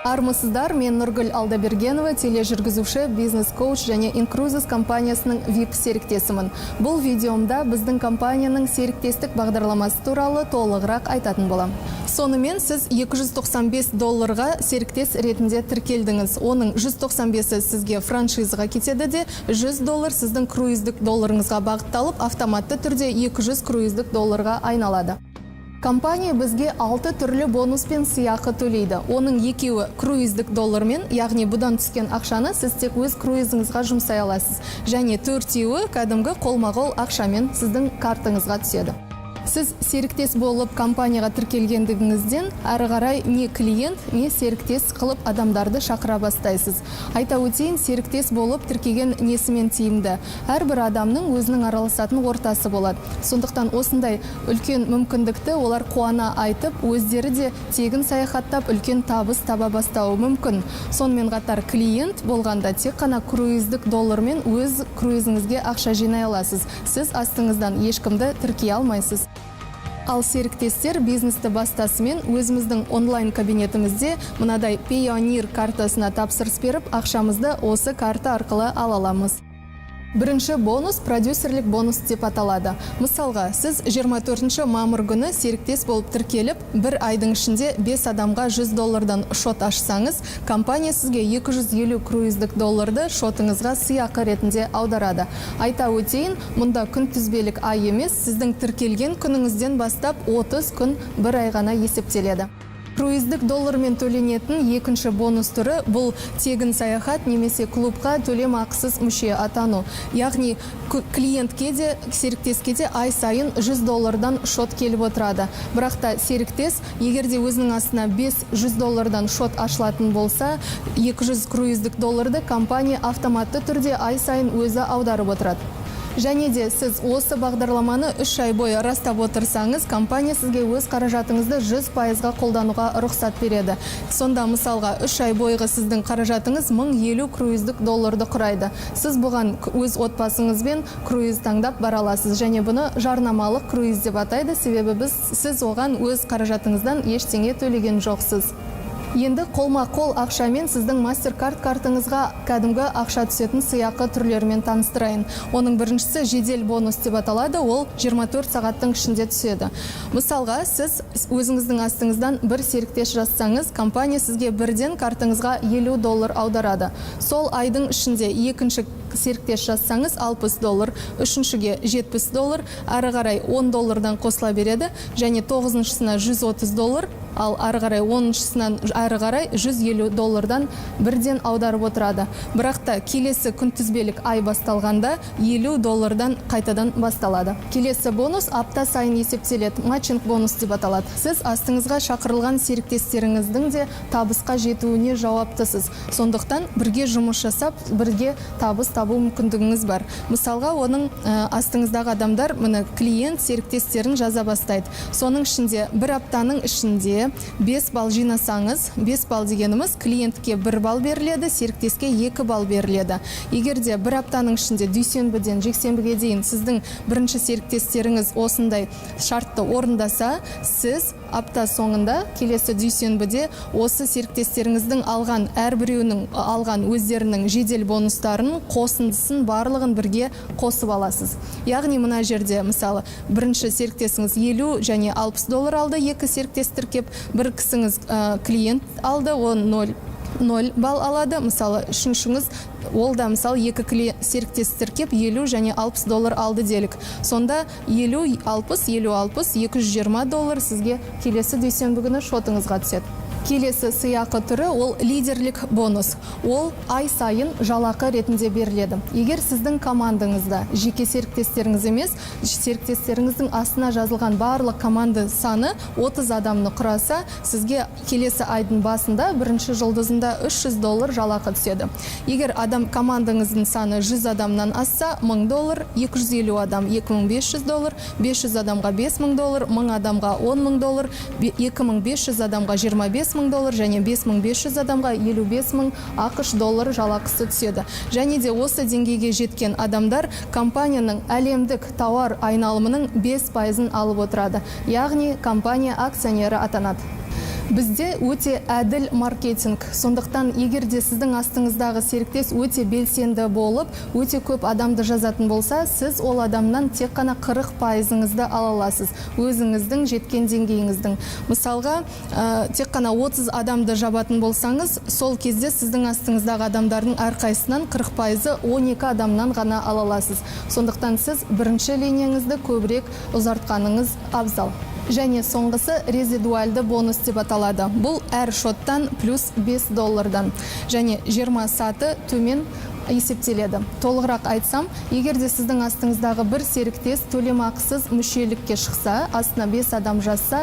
Армысыздар, мен Нұргүл Алдабергенова, тележүргізуші, бизнес-коуч және Incruises компаниясының VIP серіктесімін. Бұл видеомда біздің компанияның серіктестік бағдарламасы туралы толығырақ айтатын болам. Сонымен сіз $295 серіктес ретінде тіркелдіңіз. Оның 195-і сізге франшизаға кетеді де, $100 сіздің круиздік долларыңызға бағытталып, автоматты түрде $200 круиздік долларға айналады. Компания бізге 6 түрлі бонус пен сыйақы төлейді. Оның екеуі круиздік доллармен, яғни бұдан түскен ақшаны сіз тек өз круизіңізға жұмсай аласыз. Және 4-еуі кәдімгі қолма-қол ақшамен сіздің картыңызға түседі. Сіз серіктес болып компанияға тіркелгендігіңізден әрі қарай не клиент, не серіктес қылып адамдарды шақыра бастайсыз. Айта өтейін, серіктес болып тіркеген несімен тиімді. Әрбір адамның өзінің араласатын ортасы болады. Сондықтан осындай үлкен мүмкіндікті олар қуана айтып, өздері де тегін саяхаттап үлкен табыс таба бастауы мүмкін. Сонымен қатар клиент болғанда тек қана круиздік доллармен өз круизіңізге ақша жинай аласыз. Сіз астыңыздан ешкімді тіркей алмайсыз. Ал серіктестер бизнесті бастасымен өзіміздің онлайн кабинетімізде мынадай Payoneer картасына тапсырыс беріп, ақшамызды осы карта арқылы ала аламыз. Бірінші бонус продюсерлік бонус деп аталады. Мысалға, сіз 24 мамыр күні серіктес болып тіркеліп, бір айдың ішінде 5 адамға $100 шот ашсаңыз, компания сізге 250 круиздік долларды шотыңызға сыйақы ретінде аударады. Айта өтейін, мұнда күнтізбелік ай емес, сіздің тіркелген күніңізден бастап 30 күн бір ай ғана есептеледі. Круиздік доллармен төленетін екінші бонус түрі бұл тегін саяхат немесе клубқа төлем ақысыз мүше атану. Яғни клиентке де, серіктеске де ай сайын $100 шот келіп отырады. Бірақ та серіктес, егерде өзінің астына $500 шот ашылатын болса, 200 круиздік долларды компания автоматты түрде ай сайын өзі аударып отырады. Және де сіз осы бағдарламаны 3 ай бойы растап отырсаңыз, компания сізге өз қаражатыңызды 100%-ға қолдануға рұқсат береді. Сонда мысалға 3 ай бойғы сіздің қаражатыңыз 1050 круиздік долларды құрайды. Сіз бұған өз отбасыңызбен круиз таңдап бара аласыз. Және бұны жарнамалық круиз деп атайды, себебі сіз оған өз қаражатыңыздан ештеңе төлеген жоқсыз. Енді қолма-қол ақшамен сіздің MasterCard картыңызға кәдімгі ақша түсетін сыйақы түрлерімен таныстырайын. Оның біріншісі жедел бонус деп аталады, ол 24 сағаттың ішінде түседі. Мысалға, сіз өзіңіздің астыңыздан бір серіктес жазсаңыз, компания сізге бірден картыңызға $50 аударады. Сол айдың ішінде екінші серіктес жазсаңыз $60, үшіншіге $70, әрі қарай $10 қосыла береді, және 9-шысына $130, ал ары қарай 10-шысынан ары қарай $150 бірден аударып отырады. Бірақ та келесі күнтізбелік ай басталғанда $50 қайтадан басталады. Келесі бонус апта сайын есептеледі, матчинг бонус деп аталады. Сіз астыңызға шақырылған серіктестеріңіздің де табысқа жетуіне жауаптысыз. Сондықтан бірге жұмыс жасап, бірге табыс табу мүмкіндігіңіз бар. Мысалға, оның астыңыздағы адамдар, мұны клиент серіктестерін жаза бастайды. Соның ішінде бір аптаның ішінде 5 балл жинасаңыз, 5 балл дегеніміз клиентке 1 балл беріледі, серіктеске 2 балл беріледі. Егерде бір аптаның ішінде дүйсенбіден жексенбіге дейін сіздің бірінші серіктестеріңіз осындай шартты орындаса, сіз апта соңында келесі дүйсенбіде осы серіктестеріңіздің алған әрбіреуінің алған өздерінің жедел бонустарын, қосындысын барлығын бірге қосып аласыз. Яғни мына жерде мысалы бірінші серіктесіңіз $50 және $60 алды, екі серіктес тіркеп, бір кісіңіз клиент алды, он 0 балл алады. Мысалы үшіншіңіз ол да мысалы екі серіктес тіркеп $50 және $60 алды делік. Сонда 50-60, $220 сізге келесі дүйсенбі күні шотыңызға түседі. Келесі сыйақы түрі ол лидерлік бонус. Ол ай сайын жалақы ретінде беріледі. Егер сіздің командаңызда жеке серіктестеріңіз емес, серіктестеріңіздің астына жазылған барлық команда саны 30 адамны құраса, сізге келесі айдың басында бірінші жұлдызында $300 жалақы түседі. Егер командаңыздың саны 100 адамнан асса, $1000, 250 адам $2500, 500 адамға $5000, 1000 адамға $10,000, 2500 адамға $25000 және 5500 адамға 55.000 ақш доллары жалақысы түседі. Және де осы деңгейге жеткен адамдар компанияның әлемдік тауар айналымының 5%-ын алып отырады. Яғни компания акционері атанады. Бізде өте әділ маркетинг. Сондықтан егер де сіздің астыңыздағы серіктес өте белсенді болып, өте көп адамды жазатын болса, сіз ол адамнан тек қана 40%-ыңызды ала аласыз. Өзіңіздің жеткен деңгейіңіздің. Мысалға, тек қана 30 адамды жабатын болсаңыз, сол кезде сіздің астыңыздағы адамдардың әрқайсынан 40%-ы 12 адамнан ғана ала аласыз. Сондықтан сіз бірінші линияңызды көбірек ұзартқаныңыз абзал. Және соңғысы резидуальды бонус деп аталады. Бұл әр шоттан плюс $5. Және 20 саты төмен есептеледі. Толығырақ айтсам, егер де сіздің астыңыздағы бір серіктес төлемақысыз мүшелікке шықса, астына 5 адам жазса,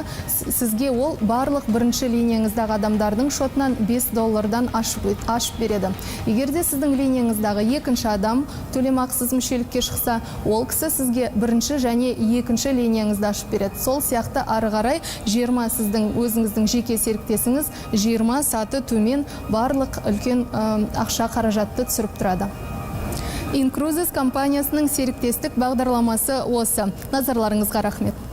сізге ол барлық бірінші линияңыздағы адамдардың шотынан $5 ашып береді. Егер де сіздің линияңыздағы екінші адам төлемақысыз мүшелікке шықса, ол кісі сізге бірінші және екінші линияңызды ашып береді. Сол сияқты ары қарай 20 сіздің өзіңіздің жеке серіктесіңіз 20 саты төмен барлық үлкен ақша қаражатты түсіріп тұрады. Incruises компаниясының серіктестік бағдарламасы осы. Назарларыңызға рахмет.